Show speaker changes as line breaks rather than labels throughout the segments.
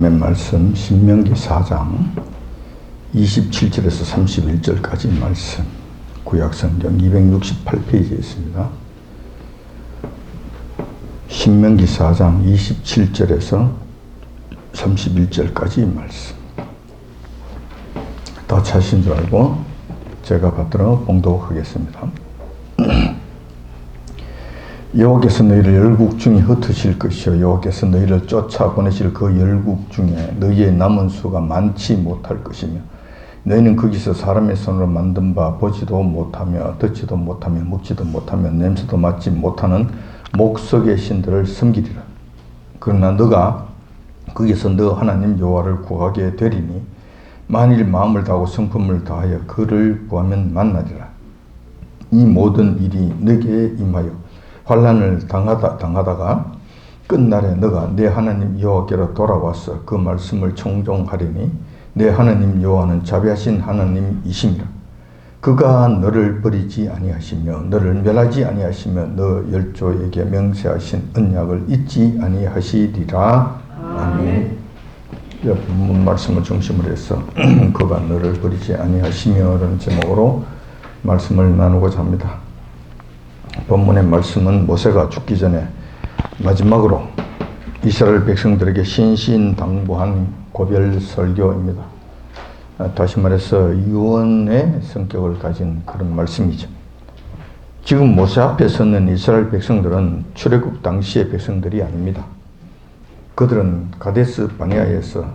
말씀 신명기 4장 27절에서 31절까지 말씀, 구약성경 268페이지에 있습니다. 신명기 4장 27절에서 31절까지 말씀. 다 찾으신 줄 알고 제가 받들어 봉독하겠습니다. 여호와께서 너희를 열국 중에 흩으실 것이요 여호와께서 너희를 쫓아보내실 그 열국 중에 너희의 남은 수가 많지 못할 것이며 너희는 거기서 사람의 손으로 만든 바 보지도 못하며 듣지도 못하며 먹지도 못하며 냄새도 맡지 못하는 목석의 신들을 섬기리라. 그러나 너가 거기서 너 하나님 여호와를 구하게 되리니 만일 마음을 다하고 성품을 다하여 그를 구하면 만나리라. 이 모든 일이 너에게 임하여 환난을 당하다가 끝날에 너가 내 하나님 여호와께로 돌아와서 그 말씀을 청종하리니 내 하나님 여호와는 자비하신 하나님이심이라. 그가 너를 버리지 아니하시며 너를 멸하지 아니하시며 너 열조에게 명세하신 언약을 잊지 아니하시리라. 아멘. 본문 말씀을 중심으로 해서 그가 너를 버리지 아니하시며 라는 제목으로 말씀을 나누고자 합니다. 본문의 말씀은 모세가 죽기 전에 마지막으로 이스라엘 백성들에게 신신당부한 고별 설교입니다. 다시 말해서 유언의 성격을 가진 그런 말씀이죠. 지금 모세 앞에 서는 이스라엘 백성들은 출애굽 당시의 백성들이 아닙니다. 그들은 가데스 바네아에서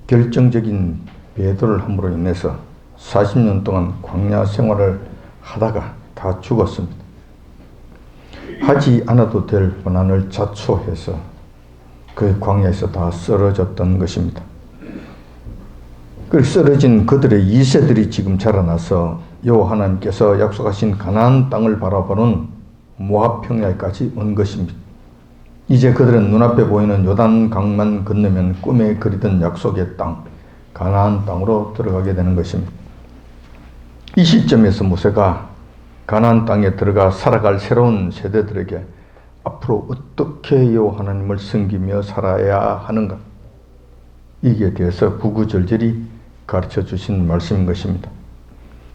결정적인 배도를 함으로 인해서 40년 동안 광야 생활을 하다가 다 죽었습니다. 하지 않아도 될 고난을 자초해서 그 광야에서 다 쓰러졌던 것입니다. 그 쓰러진 그들의 2세들이 지금 자라나서 여호와 하나님께서 약속하신 가나안 땅을 바라보는 모압 평야까지 온 것입니다. 이제 그들은 눈앞에 보이는 요단 강만 건너면 꿈에 그리던 약속의 땅, 가나안 땅으로 들어가게 되는 것입니다. 이 시점에서 모세가 가나안 땅에 들어가 살아갈 새로운 세대들에게 앞으로 어떻게 여호와 하나님을 섬기며 살아야 하는가, 이기에 대해서 구구절절히 가르쳐 주신 말씀인 것입니다.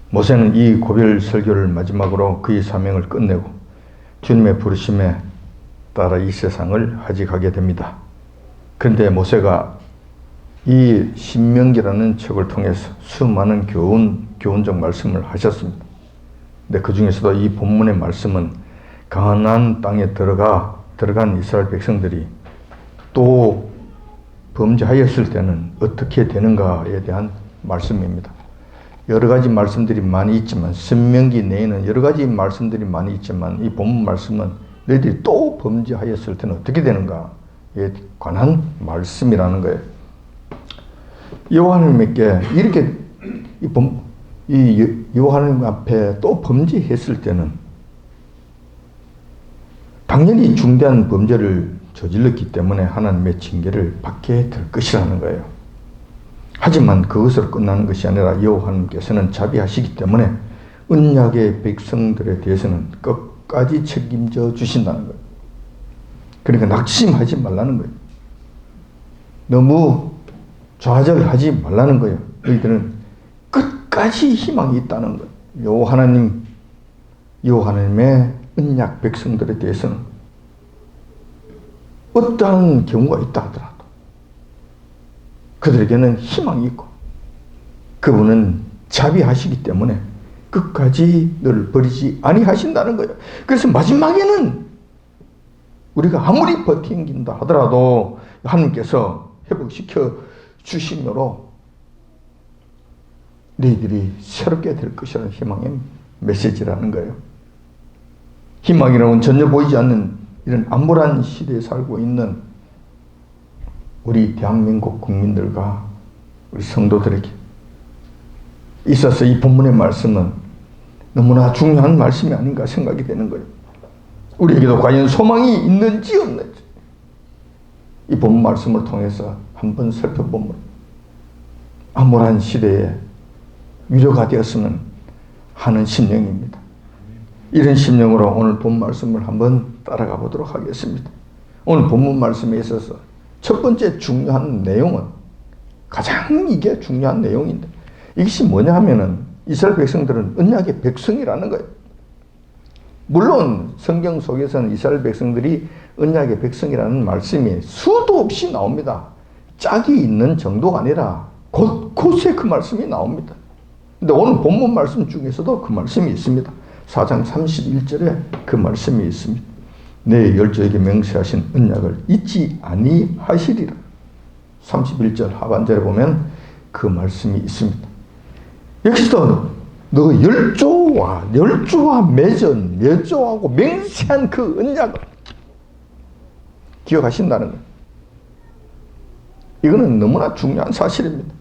모세는 이 고별 설교를 마지막으로 그의 사명을 끝내고 주님의 부르심에 따라 이 세상을 하직하게 됩니다. 그런데 모세가 이 신명기라는 책을 통해서 수많은 교훈적 말씀을 하셨습니다. 근데 그 중에서도 이 본문의 말씀은 가나안 땅에 들어간 이스라엘 백성들이 또 범죄하였을 때는 어떻게 되는가에 대한 말씀입니다. 여러 가지 말씀들이 많이 있지만, 신명기 내에는 여러 가지 말씀들이 많이 있지만 이 본문 말씀은 너희들이 또 범죄하였을 때는 어떻게 되는가에 관한 말씀이라는 거예요. 여호와 하나님께 이렇게 여호와 하나님 앞에 또 범죄했을 때는 당연히 중대한 범죄를 저질렀기 때문에 하나님의 징계를 받게 될 것이라는 거예요. 하지만 그것으로 끝나는 것이 아니라 여호와 하나님께서는 자비하시기 때문에 언약의 백성들에 대해서는 끝까지 책임져 주신다는 거예요. 그러니까 낙심하지 말라는 거예요. 너무 좌절하지 말라는 거예요. 너희들은 끝까지 희망이 있다는 거예요. 여호와 하나님의 언약 백성들에 대해서는 어떠한 경우가 있다 하더라도 그들에게는 희망이 있고 그분은 자비하시기 때문에 끝까지 너를 버리지 아니하신다는 거예요. 그래서 마지막에는 우리가 아무리 버틴다 하더라도 하나님께서 회복시켜 주심으로 너희들이 새롭게 될 것이라는 희망의 메시지라는 거예요. 희망이라고는 전혀 보이지 않는 이런 암울한 시대에 살고 있는 우리 대한민국 국민들과 우리 성도들에게 있어서 이 본문의 말씀은 너무나 중요한 말씀이 아닌가 생각이 되는 거예요. 우리에게도 과연 소망이 있는지 없는지 이 본문 말씀을 통해서 한번 살펴보면 암울한 시대에 위로가 되었으면 하는 심령입니다. 이런 심령으로 오늘 본 말씀을 한번 따라가 보도록 하겠습니다. 오늘 본문 말씀에 있어서 첫 번째 중요한 내용은, 가장 이게 중요한 내용인데, 이것이 뭐냐 하면은 이스라엘 백성들은 언약의 백성이라는 거예요. 물론 성경 속에서는 이스라엘 백성들이 언약의 백성이라는 말씀이 수도 없이 나옵니다. 짝이 있는 정도가 아니라 곳곳에 그 말씀이 나옵니다. 근데 오늘 본문 말씀 중에서도 그 말씀이 있습니다. 4장 31절에 그 말씀이 있습니다. 내 열조에게 맹세하신 언약을 잊지 아니하시리라. 31절 하반절에 보면 그 말씀이 있습니다. 여기서 너 열조와 맺은 열조하고 맹세한 그 언약을 기억하신다는 거예요. 이거는 너무나 중요한 사실입니다.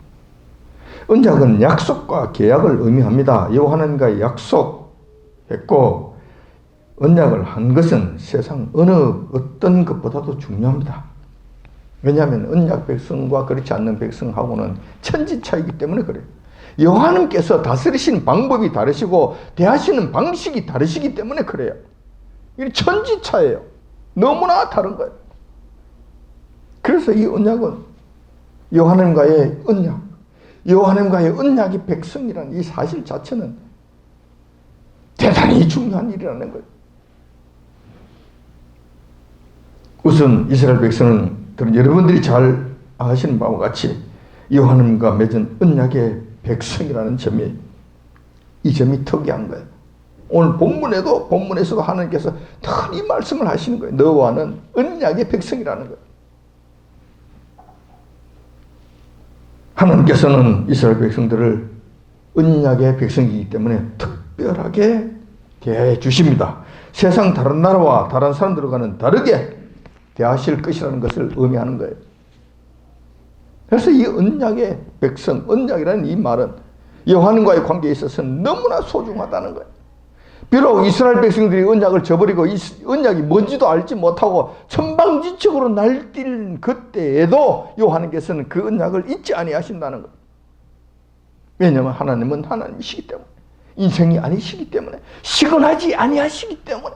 언약은 약속과 계약을 의미합니다. 여호와 하나님과 약속했고 언약을 한 것은 세상 어떤 것보다도 중요합니다. 왜냐하면 언약 백성과 그렇지 않는 백성하고는 천지 차이기 때문에 그래요. 여호와 하나님께서 다스리시는 방법이 다르시고 대하시는 방식이 다르시기 때문에 그래요. 이게 천지 차이예요. 너무나 다른 거예요. 그래서 이 언약은 여호와 하나님과의 언약, 여호와 하나님과의 언약이 백성이라는 이 사실 자체는 대단히 중요한 일이라는 거예요. 우선 이스라엘 백성은 여러분들이 잘 아시는 바와 같이 여호와 하나님과 맺은 언약의 백성이라는 점이, 이 점이 특이한 거예요. 오늘 본문에서도 하나님께서 늘 이 말씀을 하시는 거예요. 너와는 언약의 백성이라는 거예요. 하나님께서는 이스라엘 백성들을 언약의 백성이기 때문에 특별하게 대해 주십니다. 세상 다른 나라와 다른 사람들과는 다르게 대하실 것이라는 것을 의미하는 거예요. 그래서 이 언약의 백성, 언약이라는 이 말은 여호와 하나님과의 관계에 있어서는 너무나 소중하다는 거예요. 비록 이스라엘 백성들이 언약을 저버리고 이 언약이 뭔지도 알지 못하고 천방지축으로 날뛸 그때에도 여호와 하나님께서는 그 언약을 잊지 아니하신다는 거예요. 왜냐하면 하나님은 하나님이시기 때문에, 인생이 아니시기 때문에, 시건하지 아니하시기 때문에,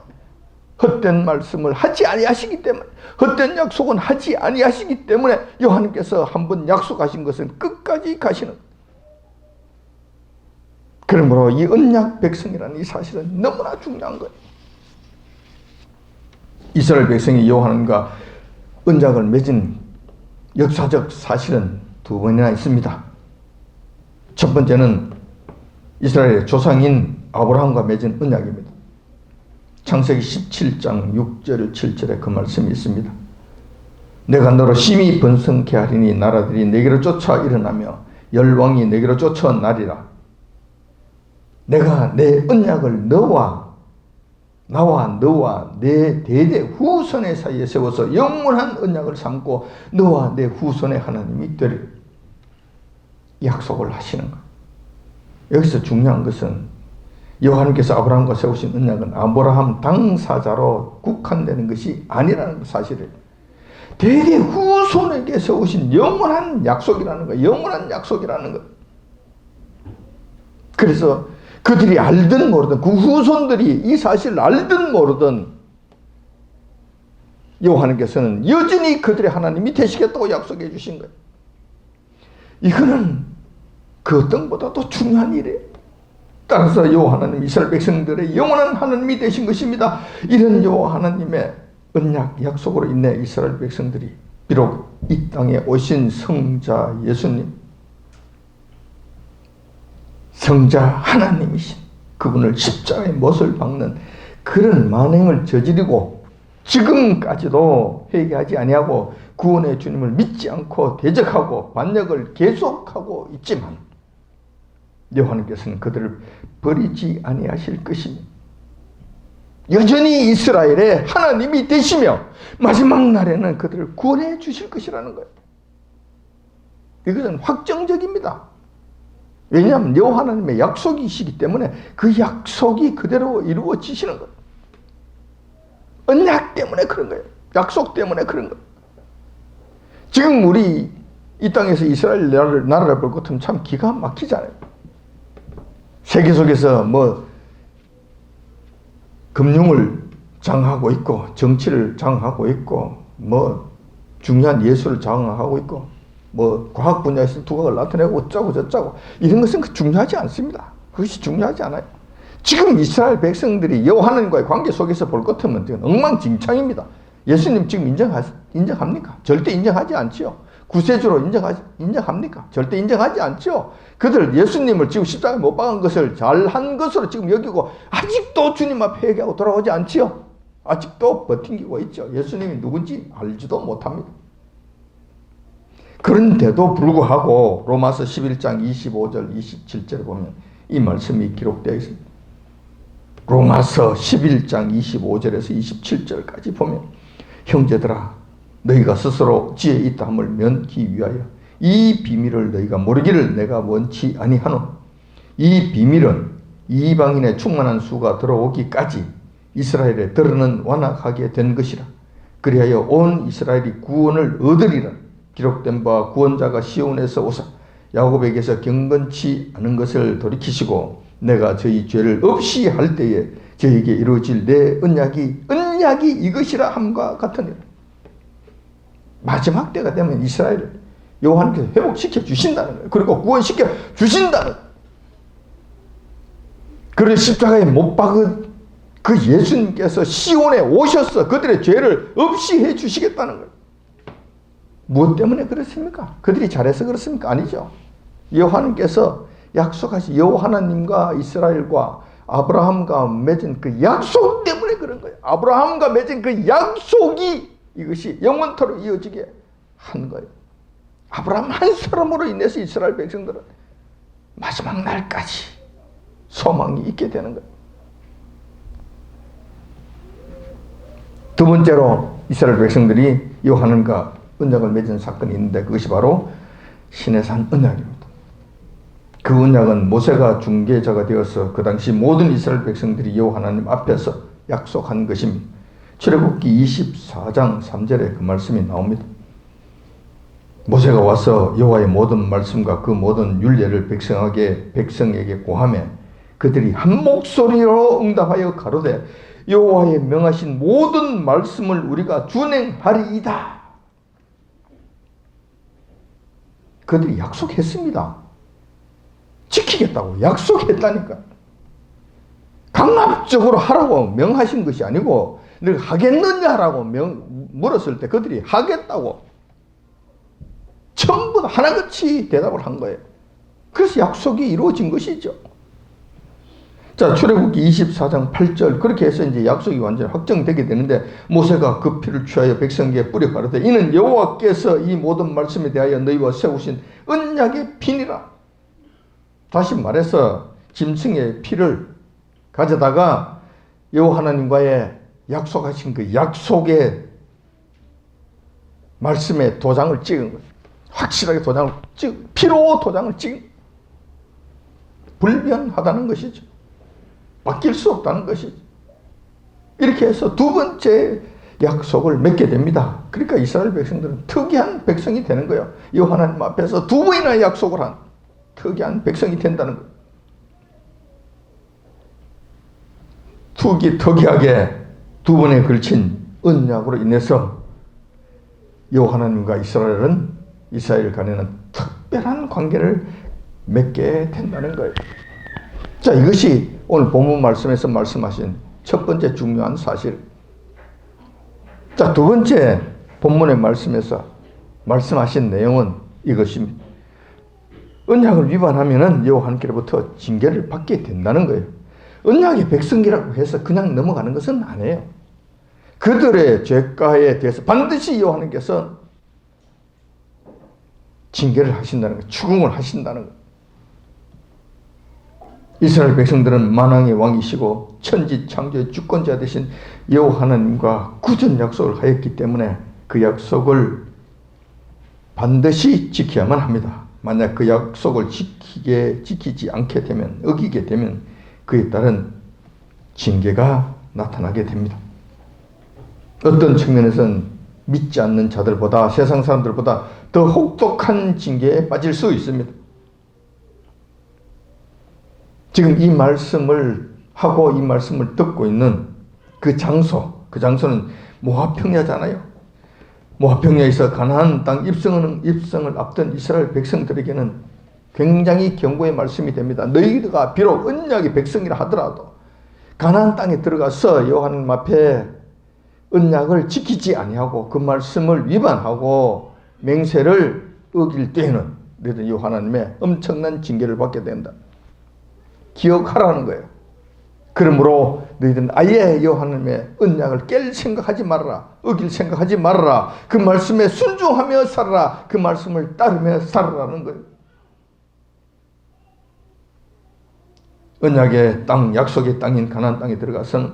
헛된 말씀을 하지 아니하시기 때문에, 헛된 약속은 하지 아니하시기 때문에 여호와 하나님께서 한번 약속하신 것은 끝까지 가시는 거예요. 그러므로 이 언약 백성이라는 이 사실은 너무나 중요한 거예요. 이스라엘 백성이 여호와 하나님과 언약을 맺은 역사적 사실은 두 번이나 있습니다. 첫 번째는 이스라엘의 조상인 아브라함과 맺은 언약입니다. 창세기 17장 6절 7절에 그 말씀이 있습니다. 내가 너로 심히 번성케 하리니 나라들이 내게로 쫓아 일어나며 열왕이 내게로 쫓아나리라. 내가 내 언약을 나와 너와 내 대대 후손의 사이에 세워서 영원한 언약을 삼고 너와 내 후손의 하나님이 되리라. 약속을 하시는 거예요. 여기서 중요한 것은 여호와 하나님께서 아브라함과 세우신 언약은 아브라함 당사자로 국한되는 것이 아니라는 사실을, 대대 후손에게 세우신 영원한 약속이라는 거예요. 영원한 약속이라는 거예요. 그래서 그들이 알든 모르든, 그 후손들이 이 사실을 알든 모르든 여호와 하나님께서는 여전히 그들의 하나님이 되시겠다고 약속해 주신 거예요. 이거는 그 어떤 것보다도 중요한 일이에요. 따라서 여호와 하나님, 이스라엘 백성들의 영원한 하나님이 되신 것입니다. 이런 여호와 하나님의 언약 약속으로 인해 이스라엘 백성들이 비록 이 땅에 오신 성자 예수님, 성자 하나님이신 그분을 십자가에 못을 박는 그런 만행을 저지르고 지금까지도 회개하지 아니하고 구원의 주님을 믿지 않고 대적하고 반역을 계속하고 있지만 여호와 하나님께서는 그들을 버리지 아니하실 것이며 여전히 이스라엘의 하나님이 되시며 마지막 날에는 그들을 구원해 주실 것이라는 거예요. 이것은 확정적입니다. 왜냐하면 여호와 하나님의 약속이시기 때문에 그 약속이 그대로 이루어지시는 거예요. 언약 때문에 그런 거예요. 약속 때문에 그런 거예요. 지금 우리 이 땅에서 이스라엘 나라를 볼 것 같으면 참 기가 막히잖아요. 세계 속에서 금융을 장하고 있고 정치를 장하고 있고 중요한 예술을 장악하고 있고 뭐 과학 분야에서 두각을 나타내고 어쩌고 저쩌고 이런 것은 중요하지 않습니다. 그것이 중요하지 않아요. 지금 이스라엘 백성들이 여호와 하나님과의 관계 속에서 볼 것 같으면 엉망진창입니다. 예수님 지금 인정합니까? 절대 인정하지 않지요. 구세주로 인정합니까? 절대 인정하지 않죠. 그들 예수님을 지금 십자가에 못 박은 것을 잘한 것으로 지금 여기고 아직도 주님 앞에 회개하고 돌아오지 않지요. 아직도 버팅기고 있죠. 예수님이 누군지 알지도 못합니다. 그런데도 불구하고 로마서 11장 25절 27절에 보면 이 말씀이 기록되어 있습니다. 로마서 11장 25절에서 27절까지 보면 형제들아 너희가 스스로 지혜 있다함을 면기 위하여 이 비밀을 너희가 모르기를 내가 원치 아니하노. 이 비밀은 이방인의 충만한 수가 들어오기까지 이스라엘에 들어는 완악하게 된 것이라. 그리하여 온 이스라엘이 구원을 얻으리라. 기록된 바 구원자가 시온에서 오사 야곱에게서 경건치 않은 것을 돌이키시고 내가 저희 죄를 없이 할 때에 저에게 이루어질 내 언약이 이것이라 함과 같으니라. 마지막 때가 되면 이스라엘을 여호와께서 회복시켜 주신다는 거예요. 그리고 구원시켜 주신다는 거예요. 그를 십자가에 못 박은 그 예수님께서 시온에 오셔서 그들의 죄를 없이 해 주시겠다는 거예요. 무엇 때문에 그렇습니까? 그들이 잘해서 그렇습니까? 아니죠. 여호와님께서 약속하신 여호와 하나님과 이스라엘과 아브라함과 맺은 그 약속 때문에 그런 거예요. 아브라함과 맺은 그 약속이 이것이 영원토록 이어지게 한 거예요. 아브라함 한 사람으로 인해서 이스라엘 백성들은 마지막 날까지 소망이 있게 되는 거예요. 두 번째로 이스라엘 백성들이 여호와 하나님과 언약을 맺은 사건이 있는데 그것이 바로 시내산 언약입니다. 그 언약은 모세가 중개자가 되어서 그 당시 모든 이스라엘 백성들이 여호와 하나님 앞에서 약속한 것입니다. 출애굽기 24장 3절에 그 말씀이 나옵니다. 모세가 와서 여호와의 모든 말씀과 그 모든 율례를 백성에게 고하매 그들이 한 목소리로 응답하여 가로되 여호와의 명하신 모든 말씀을 우리가 준행하리이다. 그들이 약속했습니다. 지키겠다고 약속했다니까. 강압적으로 하라고 명하신 것이 아니고 너가 하겠느냐라고 물었을 때 그들이 하겠다고 전부 다 하나같이 대답을 한 거예요. 그래서 약속이 이루어진 것이죠. 자, 출애굽기 24장 8절 그렇게 해서 이제 약속이 완전히 확정되게 되는데 모세가 그 피를 취하여 백성에게 뿌려 가로되 이는 여호와께서 이 모든 말씀에 대하여 너희와 세우신 언약의 피니라. 다시 말해서 짐승의 피를 가져다가 여호와 하나님과의 약속하신 그 약속의 말씀에 도장을 찍은 거예요. 확실하게 도장을 피로 도장을 찍은 불변하다는 것이죠. 바뀔 수 없다는 것이죠. 이렇게 해서 두 번째 약속을 맺게 됩니다. 그러니까 이스라엘 백성들은 특이한 백성이 되는 거예요. 여호와 하나님 앞에서 두 번이나 약속을 한 특이한 백성이 된다는 거예요. 특이하게 두 번에 걸친 언약으로 인해서 여호와 하나님과 이스라엘 간에는 특별한 관계를 맺게 된다는 거예요. 자, 이것이 오늘 본문 말씀에서 말씀하신 첫 번째 중요한 사실. 자, 두 번째 본문의 말씀에서 말씀하신 내용은 이것입니다. 언약을 위반하면은 여호와 하나님께로부터 징계를 받게 된다는 거예요. 언약의 백성이라고 해서 그냥 넘어가는 것은 아니에요. 그들의 죄가에 대해서 반드시 여호와 하나님께서 징계를 하신다는 거예요. 추궁을 하신다는 거예요. 이스라엘 백성들은 만왕의 왕이시고 천지 창조의 주권자 되신 여호와 하나님과 구전 약속을 하였기 때문에 그 약속을 반드시 지켜야만 합니다. 만약 그 약속을 지키지 않게 되면, 어기게 되면 그에 따른 징계가 나타나게 됩니다. 어떤 측면에서는 믿지 않는 자들보다 세상 사람들보다 더 혹독한 징계에 빠질 수 있습니다. 지금 이 말씀을 하고 이 말씀을 듣고 있는 그 장소는 모압 평야잖아요. 모압평야에서 가나안 땅 입성을 앞둔 이스라엘 백성들에게는 굉장히 경고의 말씀이 됩니다. 너희가 비록 언약의 백성이라 하더라도 가나안 땅에 들어가서 여호와 하나님 앞에 언약을 지키지 아니하고 그 말씀을 위반하고 맹세를 어길 때에는 너희들 여호와 하나님의 엄청난 징계를 받게 된다. 기억하라는 거예요. 그러므로 너희들은 아예 여호와 하나님의 언약을 깰 생각하지 말아라. 어길 생각하지 말아라. 그 말씀에 순종하며 살아라. 그 말씀을 따르며 살아라는 거예요. 언약의 땅, 약속의 땅인 가나안 땅에 들어가서는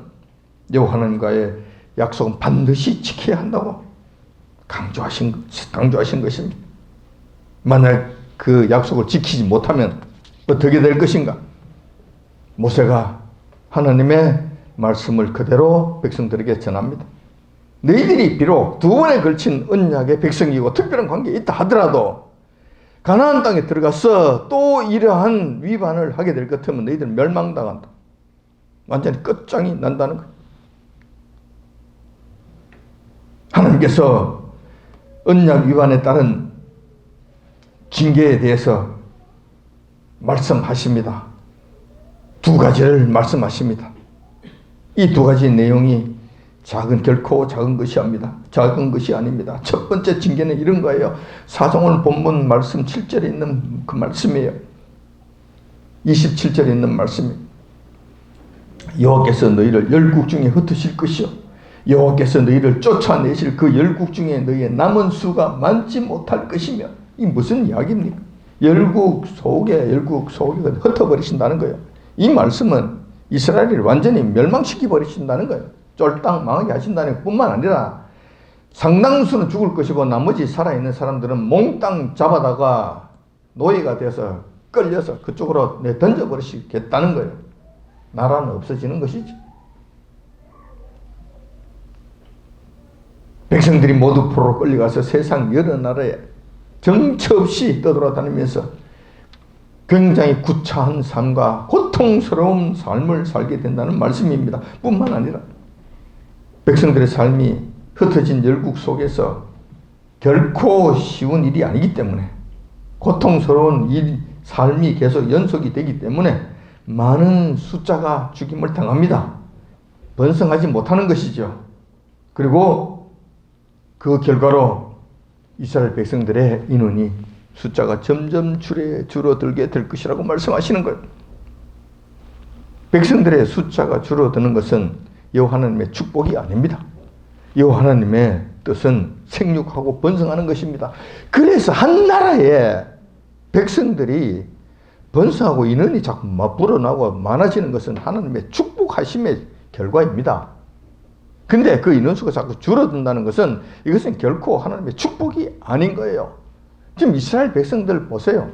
여호와 하나님과의 약속은 반드시 지켜야 한다고 강조하신 것입니다. 만약 그 약속을 지키지 못하면 어떻게 될 것인가? 모세가 하나님의 말씀을 그대로 백성들에게 전합니다. 너희들이 비록 두 번에 걸친 언약의 백성이고 특별한 관계에 있다 하더라도 가나안 땅에 들어가서 또 이러한 위반을 하게 될 것 같으면 너희들은 멸망당한다. 완전히 끝장이 난다는 거예요. 하나님께서 언약 위반에 따른 징계에 대해서 말씀하십니다. 두 가지를 말씀하십니다. 이 두 가지 내용이 결코 작은 것이 아닙니다. 첫 번째 징계는 이런 거예요. 사도행전 본문 말씀 7절에 있는 그 말씀이에요. 27절에 있는 말씀이에요. 여호와께서 너희를 열국 중에 흩으실 것이요 여호와께서 너희를 쫓아내실 그 열국 중에 너희의 남은 수가 많지 못할 것이며. 이 무슨 이야기입니까? 열국 속에 흩어버리신다는 거예요. 이 말씀은 이스라엘을 완전히 멸망시켜 버리신다는 거예요. 쫄딱 망하게 하신다는 것뿐만 아니라 상당수는 죽을 것이고 나머지 살아있는 사람들은 몽땅 잡아다가 노예가 돼서 끌려서 그쪽으로 던져버리시겠다는 거예요. 나라는 없어지는 것이죠. 백성들이 모두 포로로 끌려가서 세상 여러 나라에 정처 없이 떠돌아다니면서 굉장히 구차한 삶과 고통스러운 삶을 살게 된다는 말씀입니다. 뿐만 아니라 백성들의 삶이 흩어진 열국 속에서 결코 쉬운 일이 아니기 때문에 고통스러운 삶이 계속 연속이 되기 때문에 많은 숫자가 죽임을 당합니다. 번성하지 못하는 것이죠. 그리고 그 결과로 이스라엘 백성들의 인원이 숫자가 점점 줄어들게 될 것이라고 말씀하시는 거예요. 백성들의 숫자가 줄어드는 것은 여호와 하나님의 축복이 아닙니다. 여호와 하나님의 뜻은 생육하고 번성하는 것입니다. 그래서 한 나라에 백성들이 번성하고 인원이 자꾸 불어나고 많아지는 것은 하나님의 축복하심의 결과입니다. 근데 그 인원수가 자꾸 줄어든다는 것은 이것은 결코 하나님의 축복이 아닌 거예요. 지금 이스라엘 백성들 보세요.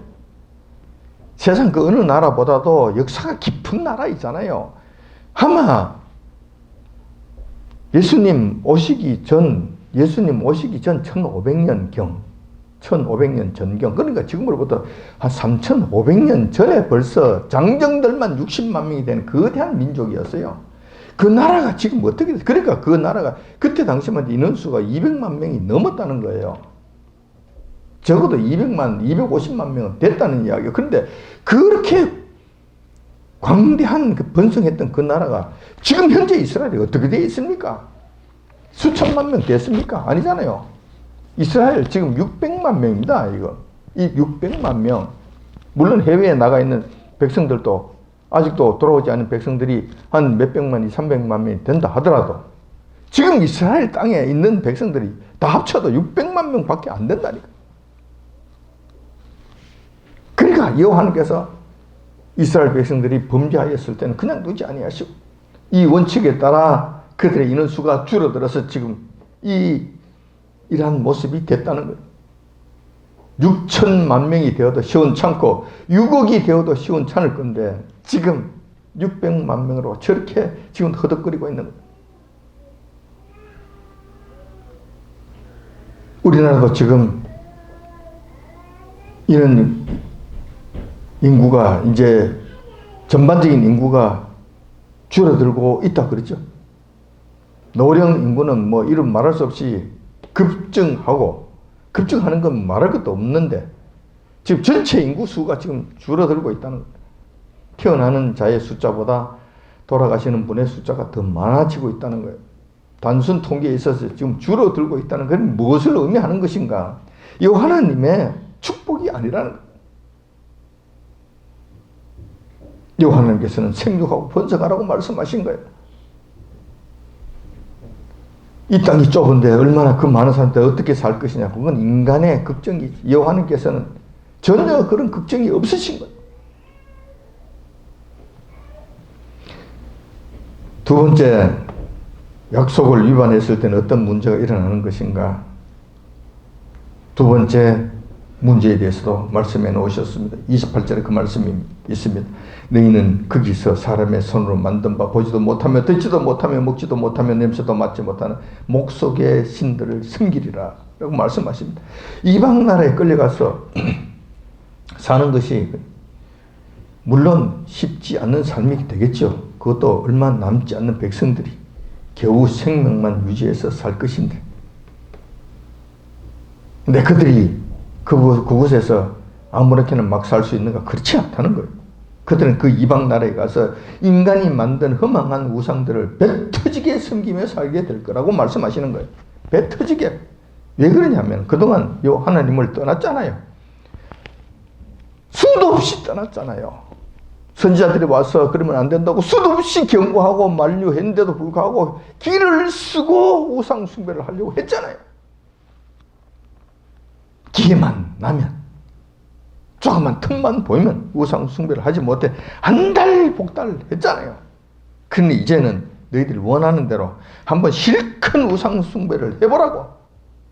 세상 그 어느 나라보다도 역사가 깊은 나라이잖아요. 아마 예수님 오시기 전 1500년경, 1500년 전경, 그러니까 지금으로부터 한 3500년 전에 벌써 장정들만 60만 명이 되는 거대한 민족이었어요. 그 나라가 지금 어떻게 됐어요? 그러니까 그 나라가 그때 당시만 인원수가 200만 명이 넘었다는 거예요. 적어도 200만, 250만 명은 됐다는 이야기예요. 그런데 그렇게 광대한 번성했던 그 나라가 지금 현재 이스라엘이 어떻게 되어 있습니까? 수천만 명 됐습니까? 아니잖아요. 이스라엘 지금 600만 명입니다. 이 600만 명. 물론 해외에 나가 있는 백성들도 아직도 돌아오지 않은 백성들이 한 몇백만이 300만 명이 된다 하더라도 지금 이스라엘 땅에 있는 백성들이 다 합쳐도 600만 명밖에 안 된다니까. 그러니까 여호와 하나님께서 이스라엘 백성들이 범죄하였을 때는 그냥 두지 아니하시고 이 원칙에 따라 그들의 인원수가 줄어들어서 지금 이러한 모습이 됐다는 거예요. 6천만 명이 되어도 시원찮고 6억이 되어도 시원찮을 건데 지금 600만 명으로 저렇게 지금 허덕거리고 있는 거예요. 우리나라도 지금 이런 인구가 이제 전반적인 인구가 줄어들고 있다 그러죠. 노령 인구는 뭐 이름 말할 수 없이 급증하는 건 말할 것도 없는데 지금 전체 인구 수가 지금 줄어들고 있다는 거예요. 태어나는 자의 숫자보다 돌아가시는 분의 숫자가 더 많아지고 있다는 거예요. 단순 통계에 있어서 지금 줄어들고 있다는 건 무엇을 의미하는 것인가? 이 하나님의 축복이 아니라는 거예요. 이 하나님께서는 생육하고 번성하라고 말씀하신 거예요. 이 땅이 좁은데 얼마나 그 많은 사람들 어떻게 살 것이냐. 그건 인간의 걱정이지. 여호와님께서는 전혀 그런 걱정이 없으신 거예요. 두 번째, 약속을 위반했을 때는 어떤 문제가 일어나는 것인가. 두 번째 문제에 대해서도 말씀해 놓으셨습니다. 28절에 그 말씀이 있습니다. 너희는 거기서 사람의 손으로 만든 바 보지도 못하며 듣지도 못하며 먹지도 못하며 냄새도 맡지 못하는 목속의 신들을 섬기리라 라고 말씀하십니다. 이방 나라에 끌려가서 사는 것이 물론 쉽지 않은 삶이 되겠죠. 그것도 얼마 남지 않는 백성들이 겨우 생명만 유지해서 살 것인데, 근데 그들이 그곳에서 아무렇게나 막 살 수 있는가? 그렇지 않다는 거예요. 그들은 그 이방 나라에 가서 인간이 만든 허망한 우상들을 배 터지게 섬기며 살게 될 거라고 말씀하시는 거예요. 배 터지게. 왜 그러냐면 그동안 요 하나님을 떠났잖아요. 수도 없이 떠났잖아요. 선지자들이 와서 그러면 안 된다고 수도 없이 경고하고 만류했는데도 불구하고 길을 쓰고 우상 숭배를 하려고 했잖아요. 기회만 나면, 조금만 틈만 보이면 우상 숭배를 하지 못해 안달복달 했잖아요. 그런데 이제는 너희들이 원하는 대로 한번 실컷 우상 숭배를 해보라고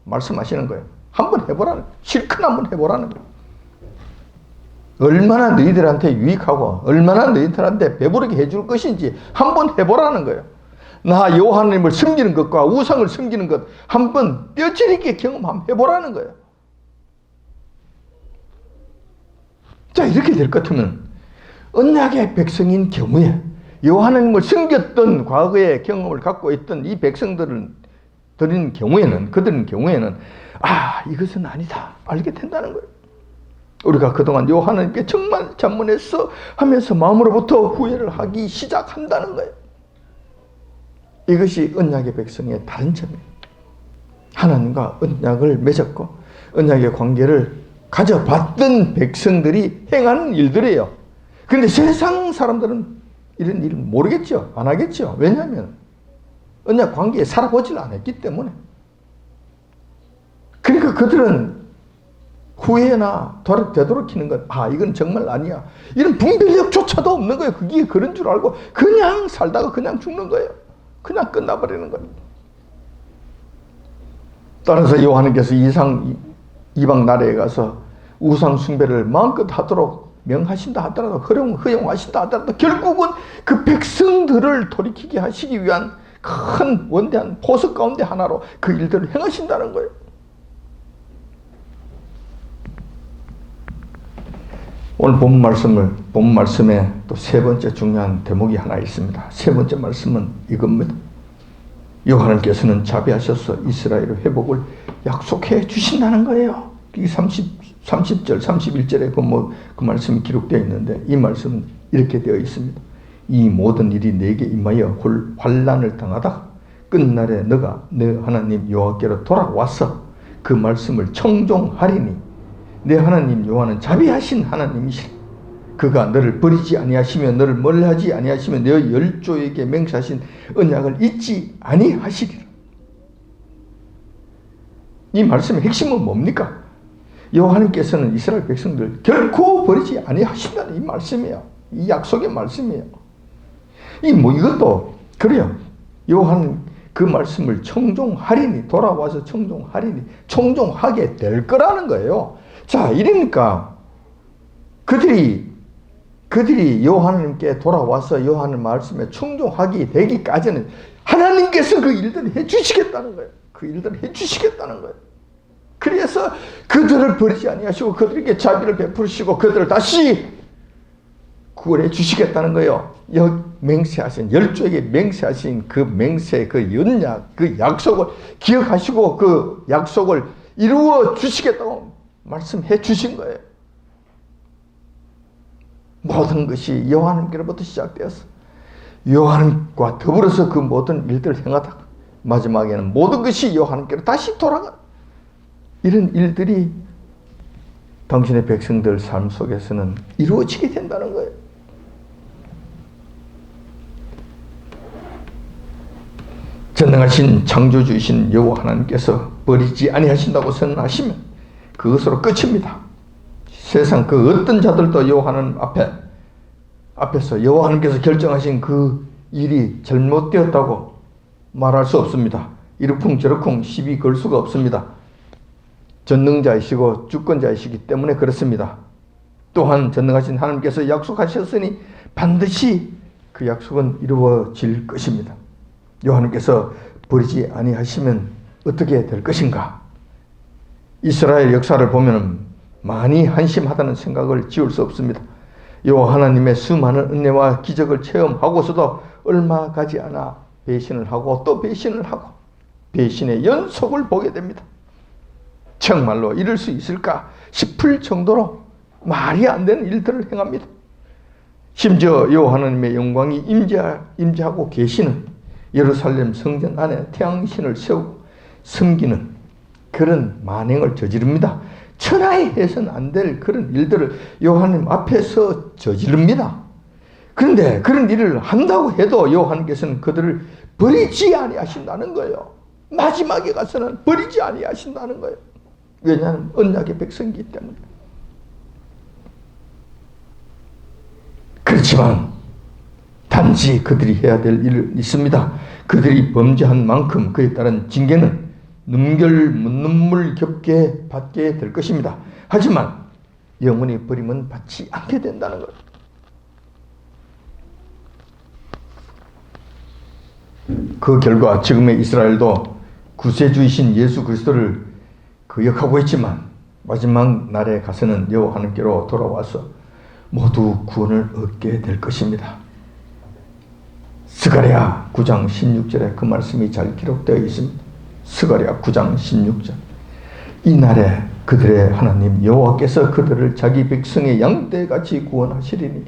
말씀하시는 거예요. 한번 해보라는, 실컷 한번 해보라는 거예요. 얼마나 너희들한테 유익하고 얼마나 너희들한테 배부르게 해줄 것인지 한번 해보라는 거예요. 나 여호와 하나님을 섬기는 것과 우상을 섬기는 것 한번 뼈저리게 경험 한번 해보라는 거예요. 자, 이렇게 될 것 같으면 언약의 백성인 경우에 여호와 하나님을 섬겼던 과거의 경험을 갖고 있던 이 백성들은 그들은 경우에는 이것은 아니다 알게 된다는 거예요. 우리가 그동안 여호와 하나님께 정말 잠문했어 하면서 마음으로부터 후회를 하기 시작한다는 거예요. 이것이 언약의 백성의 다른 점이에요. 하나님과 언약을 맺었고 언약의 관계를 가져봤던 백성들이 행하는 일들이에요. 그런데 세상 사람들은 이런 일을 모르겠죠. 안 하겠죠. 왜냐하면 언약 관계에 살아보질 않았기 때문에. 그러니까 그들은 후회나 되돌이키는 것, 이건 정말 아니야, 이런 분별력조차도 없는 거예요. 그게 그런 줄 알고 그냥 살다가 그냥 죽는 거예요. 그냥 끝나버리는 거예요. 따라서 요한님께서 이방 나라에 가서 우상 숭배를 마음껏 하도록 명하신다 하더라도, 허용하신다 하더라도 결국은 그 백성들을 돌이키게 하시기 위한 큰 원대한 보석 가운데 하나로 그 일들을 행하신다는 거예요. 오늘 본 말씀에 또 세 번째 중요한 대목이 하나 있습니다. 세 번째 말씀은 이겁니다. 여호와께서는 자비하셔서 이스라엘의 회복을 약속해 주신다는 거예요. 이 30절, 31절에 그 말씀이 기록되어 있는데, 이 말씀은 이렇게 되어 있습니다. 이 모든 일이 내게 임하여 환난을 당하다가 끝날에 너가 내 하나님 여호와께로 돌아와서 그 말씀을 청종하리니 내 하나님 여호와는 자비하신 하나님이시라. 그가 너를 버리지 아니하시며 너를 멀리하지 아니하시며 내 열조에게 맹세하신 언약을 잊지 아니하시리라. 이 말씀의 핵심은 뭡니까? 여호와님께서는 이스라엘 백성들 결코 버리지 아니하신다는 이 말씀이에요. 이 약속의 말씀이에요. 이것도 그래요. 여호와는 그 말씀을 청종하리니, 돌아와서 청종하리니, 청종하게 될 거라는 거예요. 자, 이러니까 그들이 여호와 하나님께 돌아와서 여호와 하나님 말씀에 충종하게 되기까지는 하나님께서 그 일들을 해주시겠다는 거예요. 그 일들을 해주시겠다는 거예요. 그래서 그들을 버리지 아니하시고 그들에게 자비를 베푸시고 그들을 다시 구원해 주시겠다는 거예요. 맹세하신, 열조에게 맹세하신 그 맹세, 그 언약, 그 약속을 기억하시고 그 약속을 이루어 주시겠다고 말씀해 주신 거예요. 모든 것이 여호와 하나님께로부터 시작되었어. 여호와 하나님과 더불어서 그 모든 일들을 행하다가 마지막에는 모든 것이 여호와 하나님께로 다시 돌아가. 이런 일들이 당신의 백성들 삶 속에서는 이루어지게 된다는 거예요. 전능하신 창조주이신 여호와 하나님께서 버리지 아니하신다고 선언하시면 그것으로 끝입니다. 세상 그 어떤 자들도 여호와 하나님 앞에서 여호와 하나님께서 결정하신 그 일이 잘못되었다고 말할 수 없습니다. 이러쿵저러쿵 시비 걸 수가 없습니다. 전능자이시고 주권자이시기 때문에 그렇습니다. 또한 전능하신 하나님께서 약속하셨으니 반드시 그 약속은 이루어질 것입니다. 여호와께서 버리지 아니하시면 어떻게 될 것인가? 이스라엘 역사를 보면 많이 한심하다는 생각을 지울 수 없습니다. 여호와 하나님의 수많은 은혜와 기적을 체험하고서도 얼마 가지 않아 배신을 하고 또 배신을 하고 배신의 연속을 보게 됩니다. 정말로 이럴 수 있을까 싶을 정도로 말이 안 되는 일들을 행합니다. 심지어 여호와 하나님의 영광이 임재하고 계시는 예루살렘 성전 안에 태양신을 세우고 섬기는 그런 만행을 저지릅니다. 천하에 해서는 안 될 그런 일들을 여호와 하나님 앞에서 저지릅니다. 그런데 그런 일을 한다고 해도 여호와 하나님께서는 그들을 버리지 아니하신다는 거예요. 마지막에 가서는 버리지 아니하신다는 거예요. 왜냐하면 언약의 백성이기 때문에. 그렇지만 단지 그들이 해야 될 일은 있습니다. 그들이 범죄한 만큼 그에 따른 징계는 눈물겹게 받게 될 것입니다. 하지만 영원히 버림은 받지 않게 된다는 것. 그 결과 지금의 이스라엘도 구세주이신 예수 그리스도를 거역하고 있지만 마지막 날에 가서는 여호와 하나님께로 돌아와서 모두 구원을 얻게 될 것입니다. 스가랴 9장 16절에 그 말씀이 잘 기록되어 있습니다. 스가랴 9장 16절. 이 날에 그들의 하나님 여호와께서 그들을 자기 백성의 양떼같이 구원하시리니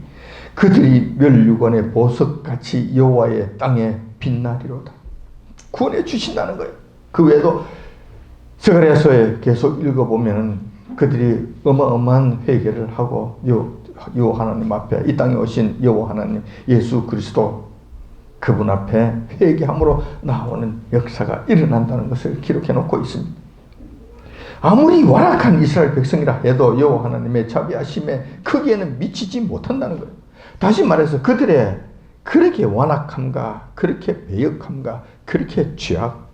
그들이 멸류관의 보석같이 여호와의 땅에 빛나리로다. 구원해 주신다는 거예요. 그 외에도 스가랴서에 계속 읽어보면 그들이 어마어마한 회개를 하고 여호와 하나님 앞에 이 땅에 오신 여호와 하나님 예수 그리스도 그분 앞에 회개함으로 나오는 역사가 일어난다는 것을 기록해 놓고 있습니다. 아무리 완악한 이스라엘 백성이라 해도 여호와 하나님의 자비하심에 크기에는 미치지 못한다는 거예요. 다시 말해서 그들의 그렇게 완악함과 그렇게 배역함과 그렇게 죄악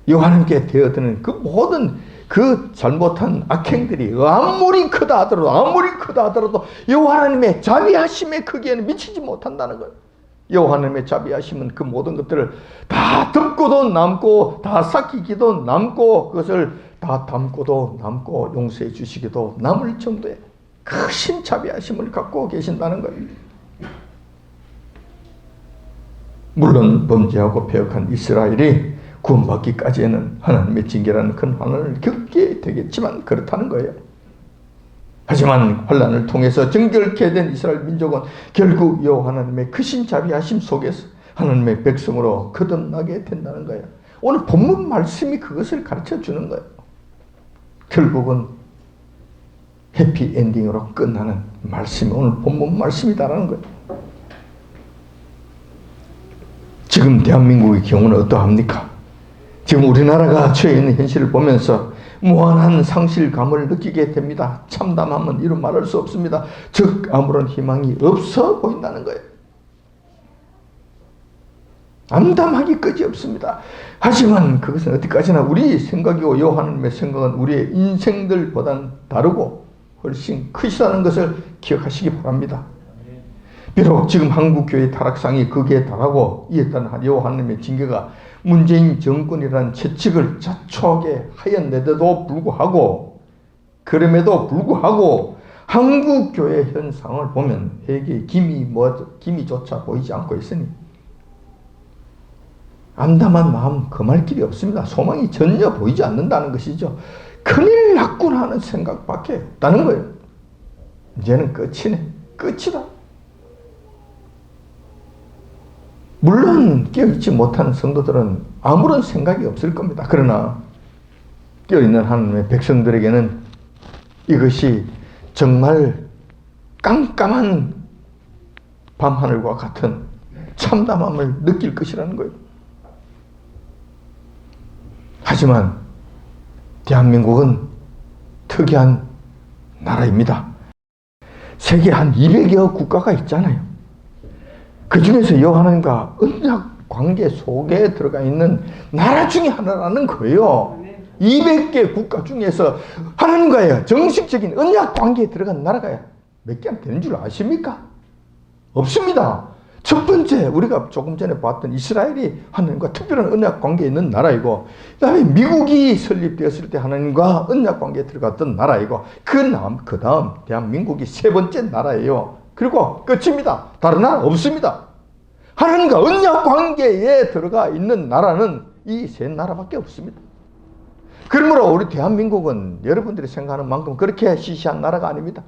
여호와 하나님께 되어드는 그 모든 그 잘못한 악행들이 아무리 크다 하더라도 여호와 하나님의 자비하심의 크기에는 미치지 못한다는 거예요. 여호와 하나님의 자비하심은 그 모든 것들을 다 덮고도 남고 다 삭히기도 남고 그것을 다 담고도 남고 용서해 주시기도 남을 정도의 크신 자비하심을 갖고 계신다는 거예요. 물론 범죄하고 배역한 이스라엘이 구원받기까지에는 하나님의 징계라는 큰 환난을 겪게 되겠지만 그렇다는 거예요. 하지만 환난을 통해서 정결케 된 이스라엘 민족은 결국 여호와 하나님의 크신 자비하심 속에서 하나님의 백성으로 거듭나게 된다는 거예요. 오늘 본문 말씀이 그것을 가르쳐 주는 거예요. 결국은 해피엔딩으로 끝나는 말씀이 오늘 본문 말씀이다라는 거예요. 지금 대한민국의 경우는 어떠합니까? 지금 우리나라가 처해 있는 현실을 보면서 무한한 상실감을 느끼게 됩니다. 참담함은 이루 말할 수 없습니다. 즉 아무런 희망이 없어 보인다는 거예요. 암담하기 끝이없습니다. 하지만 그것은 어디까지나 우리 생각이고 여호와 하나님의 생각은 우리의 인생들보다는 다르고 훨씬 크시다는 것을 기억하시기 바랍니다. 비록 지금 한국교회 타락상이 극에 달하고 이에 따른 여호와 하나님의 징계가 문재인 정권이라는 채찍을 자초하게 하였는데도 불구하고 그럼에도 불구하고 한국 교회 현상을 보면 회개의 기미조차 보이지 않고 있으니 암담한 마음 금할 길이 없습니다. 소망이 전혀 보이지 않는다는 것이죠. 큰일 났구나 하는 생각밖에 없다는 거예요. 이제는 끝이네. 끝이다. 물론 깨어있지 못하는 성도들은 아무런 생각이 없을 겁니다. 그러나 깨어있는 하나님의 백성들에게는 이것이 정말 깜깜한 밤하늘과 같은 참담함을 느낄 것이라는 거예요. 하지만 대한민국은 특이한 나라입니다. 세계 한 200여 국가가 있잖아요. 그 중에서 여호와 하나님과 언약 관계 속에 들어가 있는 나라 중에 하나라는 거예요. 200개 국가 중에서 하나님과의 정식적인 언약 관계에 들어간 나라가 몇 개 안 되는 줄 아십니까? 없습니다. 첫 번째 우리가 조금 전에 봤던 이스라엘이 하나님과 특별한 언약 관계에 있는 나라이고, 그 다음에 미국이 설립되었을 때 하나님과 언약 관계에 들어갔던 나라이고, 그 다음 대한민국이 세 번째 나라예요. 그리고 끝입니다. 다른 나라 없습니다. 하나님과 언약 관계에 들어가 있는 나라는 이 세 나라밖에 없습니다. 그러므로 우리 대한민국은 여러분들이 생각하는 만큼 그렇게 시시한 나라가 아닙니다.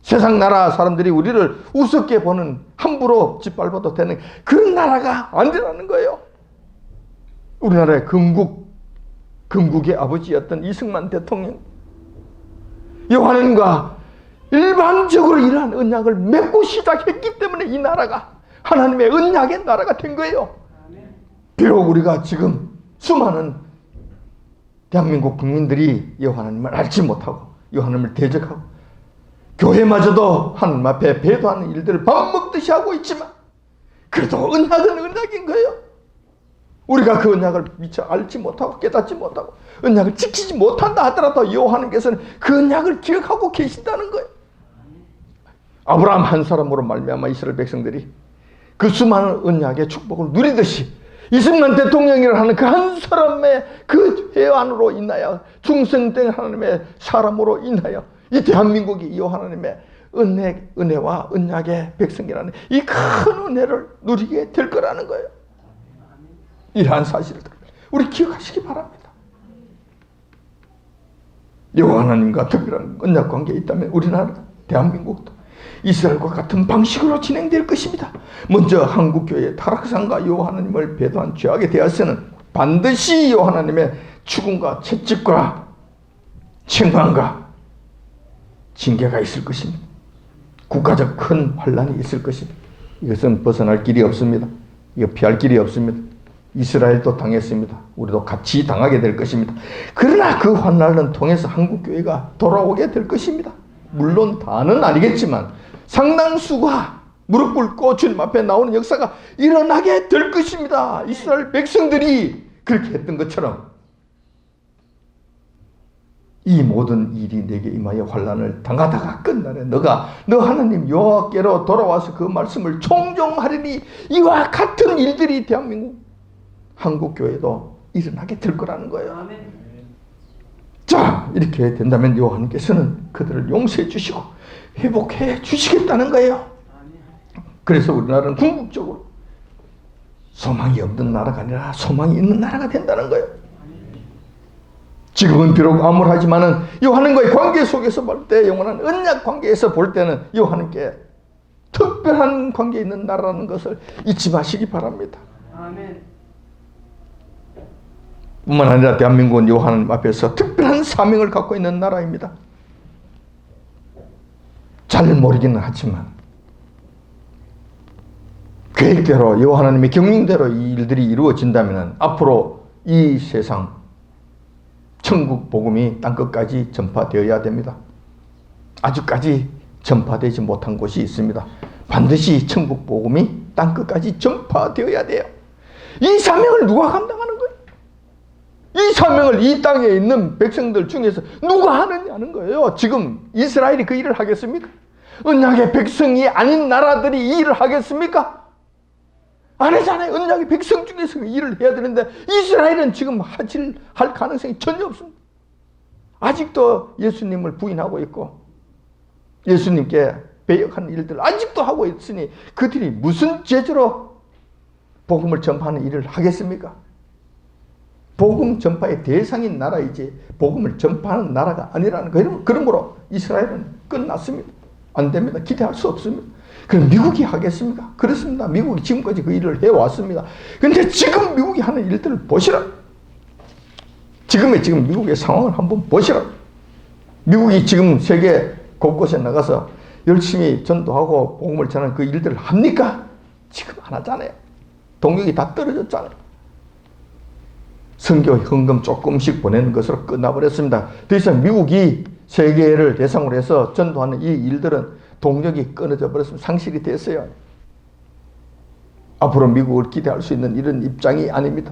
세상 나라 사람들이 우리를 우습게 보는, 함부로 짓밟아도 되는 그런 나라가 아니라는 거예요. 우리나라의 건국의 아버지였던 이승만 대통령, 여호와 하나님과 일반적으로 이러한 언약을 맺고 시작했기 때문에 이 나라가 하나님의 언약의 나라가 된 거예요. 비록 우리가 지금 수많은 대한민국 국민들이 여호와 하나님을 알지 못하고 여호와 하나님을 대적하고 교회마저도 하나님 앞에 배도하는 일들을 밥 먹듯이 하고 있지만 그래도 언약은 언약인 거예요. 우리가 그 언약을 미처 알지 못하고 깨닫지 못하고 언약을 지키지 못한다 하더라도 여호와 하나님께서는 그 언약을 기억하고 계신다는 거예요. 아브라함 한 사람으로 말미암아 이스라엘 백성들이 그 수많은 언약의 축복을 누리듯이 이승만 대통령이라 하는 그 한 사람의 그 회안으로 인하여 중생된 하나님의 사람으로 인하여 이 대한민국이 여호와 하나님의 은혜와 언약의 백성이라는 이 큰 은혜를 누리게 될 거라는 거예요. 이러한 사실을 우리 기억하시기 바랍니다. 여호와 하나님과 특별한 언약 관계에 있다면 우리나라 대한민국도 이스라엘과 같은 방식으로 진행될 것입니다. 먼저 한국교회의 타락상과 여호와 하나님을 배도한 죄악에 대해서는 반드시 여호와 하나님의 추궁과 채찍과 책망과 징계가 있을 것입니다. 국가적 큰 환란이 있을 것입니다. 이것은 벗어날 길이 없습니다. 이거 피할 길이 없습니다. 이스라엘도 당했습니다. 우리도 같이 당하게 될 것입니다. 그러나 그 환난을 통해서 한국교회가 돌아오게 될 것입니다. 물론 다는 아니겠지만 상당수가 무릎 꿇고 주님 앞에 나오는 역사가 일어나게 될 것입니다. 이스라엘 백성들이 그렇게 했던 것처럼 이 모든 일이 내게 임하여 환난을 당하다가 끝나네. 너 하나님 여호와께로 돌아와서 그 말씀을 청종하리니 이와 같은 일들이 대한민국 한국교회도 일어나게 될 거라는 거예요. 아멘. 자, 이렇게 된다면 여호와께서는 그들을 용서해 주시고 회복해 주시겠다는 거예요. 그래서 우리나라는 궁극적으로 소망이 없는 나라가 아니라 소망이 있는 나라가 된다는 거예요. 지금은 비록 암울하지만은 여호와님과의 관계 속에서 볼 때, 영원한 언약 관계에서 볼 때는 여호와님께 특별한 관계에 있는 나라라는 것을 잊지 마시기 바랍니다. 아멘. 뿐만 아니라 대한민국은 여호와님 앞에서 특별한 사명을 갖고 있는 나라입니다. 잘 모르기는 하지만 계획대로 여호와 하나님의 경륜대로 이 일들이 이루어진다면 앞으로 이 세상 천국 복음이 땅끝까지 전파되어야 됩니다. 아직까지 전파되지 못한 곳이 있습니다. 반드시 천국 복음이 땅끝까지 전파되어야 돼요. 이 사명을 누가 감당하는 거예요? 이 사명을 이 땅에 있는 백성들 중에서 누가 하느냐는 거예요. 지금 이스라엘이 그 일을 하겠습니까? 언약의 백성이 아닌 나라들이 이 일을 하겠습니까? 안 하잖아요. 언약의 백성 중에서 그 일을 해야 되는데 이스라엘은 지금 할 가능성이 전혀 없습니다. 아직도 예수님을 부인하고 있고 예수님께 배역하는 일들 아직도 하고 있으니 그들이 무슨 죄로 복음을 전파하는 일을 하겠습니까? 복음 전파의 대상인 나라이지 복음을 전파하는 나라가 아니라는 거예요. 그러므로 이스라엘은 끝났습니다. 안 됩니다. 기대할 수 없습니다. 그럼 미국이 하겠습니까? 그렇습니다. 미국이 지금까지 그 일을 해왔습니다. 그런데 지금 미국이 하는 일들을 보시라. 지금 미국의 상황을 한번 보시라. 미국이 지금 세계 곳곳에 나가서 열심히 전도하고 복음을 전하는 그 일들을 합니까? 지금 안 하잖아요. 동력이 다 떨어졌잖아요. 선교 헌금 조금씩 보내는 것으로 끝나버렸습니다. 더 이상 미국이 세계를 대상으로 해서 전도하는 이 일들은 동력이 끊어져 버렸습니다. 상실이 됐어요. 앞으로 미국을 기대할 수 있는 이런 입장이 아닙니다.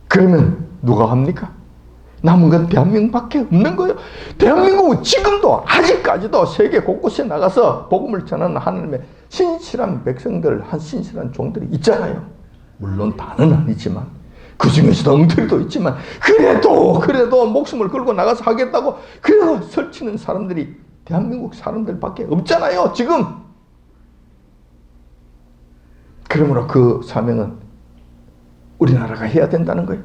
그러면 누가 합니까? 남은 건 대한민국밖에 없는 거예요. 대한민국은 지금도 아직까지도 세계 곳곳에 나가서 복음을 전하는 하나님의 신실한 백성들, 한 신실한 종들이 있잖아요. 물론 다는 아니지만 그 중에서도 엉터리도 있지만 그래도 목숨을 걸고 나가서 하겠다고 그래서 설치는 사람들이 대한민국 사람들밖에 없잖아요. 지금. 그러므로 그 사명은 우리나라가 해야 된다는 거예요.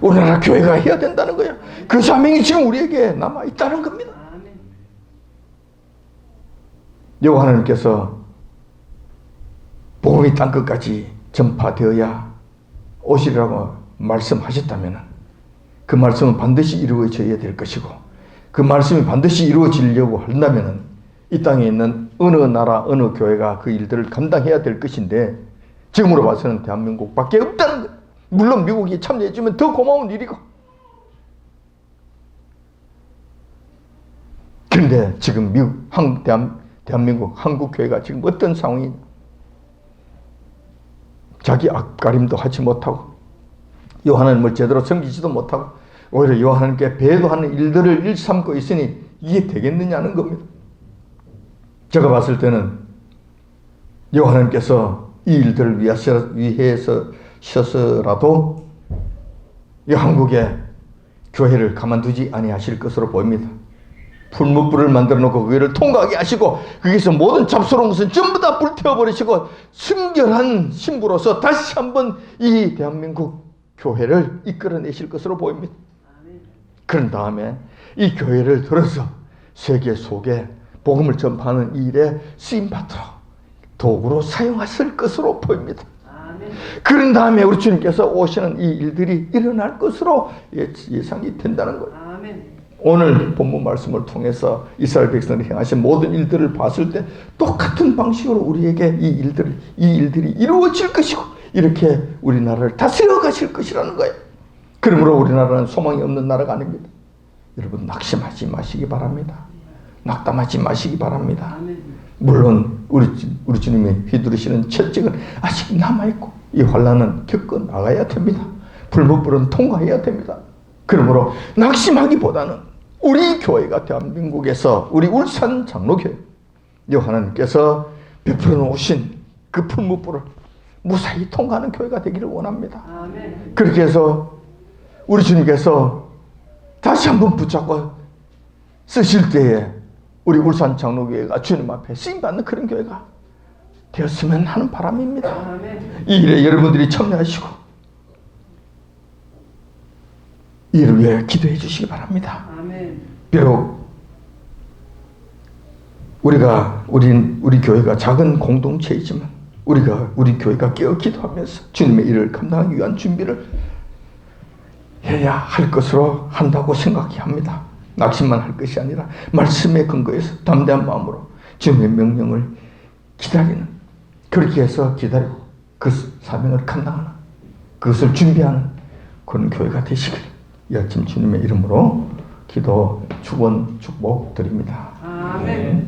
우리나라 교회가 해야 된다는 거예요. 그 사명이 지금 우리에게 남아있다는 겁니다. 여호와 하나님께서 복음이 땅끝까지 전파되어야 오시리라고 말씀하셨다면 그 말씀은 반드시 이루어져야 될 것이고 그 말씀이 반드시 이루어지려고 한다면 이 땅에 있는 어느 나라 어느 교회가 그 일들을 감당해야 될 것인데 지금으로 봐서는 대한민국밖에 없다는 거예요. 물론 미국이 참여해주면 더 고마운 일이고 그런데 지금 대한민국 한국교회가 지금 어떤 상황이냐. 자기 앞가림도 하지 못하고 요하나님을 제대로 섬기지도 못하고 오히려 요하나님께 배도하는 일들을 일삼고 있으니 이게 되겠느냐는 겁니다. 제가 봤을 때는 요하나님께서 이 일들을 위해서라도 이 한국의 교회를 가만두지 아니하실 것으로 보입니다. 풀무불을 만들어 놓고 그를 통과하게 하시고 거기서 모든 잡스러운 것은 전부 다 불태워버리시고 순결한 신부로서 다시 한번 이 대한민국 교회를 이끌어내실 것으로 보입니다. 그런 다음에 이 교회를 들어서 세계 속에 복음을 전파하는 일에 쓰임받도록 도구로 사용하실 것으로 보입니다. 그런 다음에 우리 주님께서 오시는 이 일들이 일어날 것으로 예상이 된다는 거예요. 오늘 본문 말씀을 통해서 이스라엘 백성들이 행하신 모든 일들을 봤을 때 똑같은 방식으로 우리에게 이 일들이 이루어질 것이고 이렇게 우리나라를 다스려 가실 것이라는 거예요. 그러므로 우리나라는 소망이 없는 나라가 아닙니다. 여러분 낙심하지 마시기 바랍니다. 낙담하지 마시기 바랍니다. 물론 우리 주님이 휘두르시는 채찍은 아직 남아있고 이 환난은 겪어 나가야 됩니다. 불법불은 통과해야 됩니다. 그러므로 낙심하기보다는 우리 교회가 대한민국에서 우리 울산 장로교회 하나님께서 베풀어 놓으신 그 풀무불을 무사히 통과하는 교회가 되기를 원합니다. 아멘. 그렇게 해서 우리 주님께서 다시 한번 붙잡고 쓰실 때에 우리 울산 장로교회가 주님 앞에 쓰임받는 그런 교회가 되었으면 하는 바람입니다. 아멘. 이 일에 여러분들이 참여하시고 이 일을 위해 기도해 주시기 바랍니다. 아멘. 비록 우리 교회가 작은 공동체이지만 우리 교회가 깨어 기도하면서 주님의 일을 감당하기 위한 준비를 해야 할 것으로 한다고 생각해야 합니다. 낙심만 할 것이 아니라 말씀에 근거해서 담대한 마음으로 주님의 명령을 기다리는, 그렇게 해서 기다리고 그 사명을 감당하는, 그것을 준비하는 그런 교회가 되시길 이 아침 주님의 이름으로 기도, 축원, 축복 드립니다. 아멘.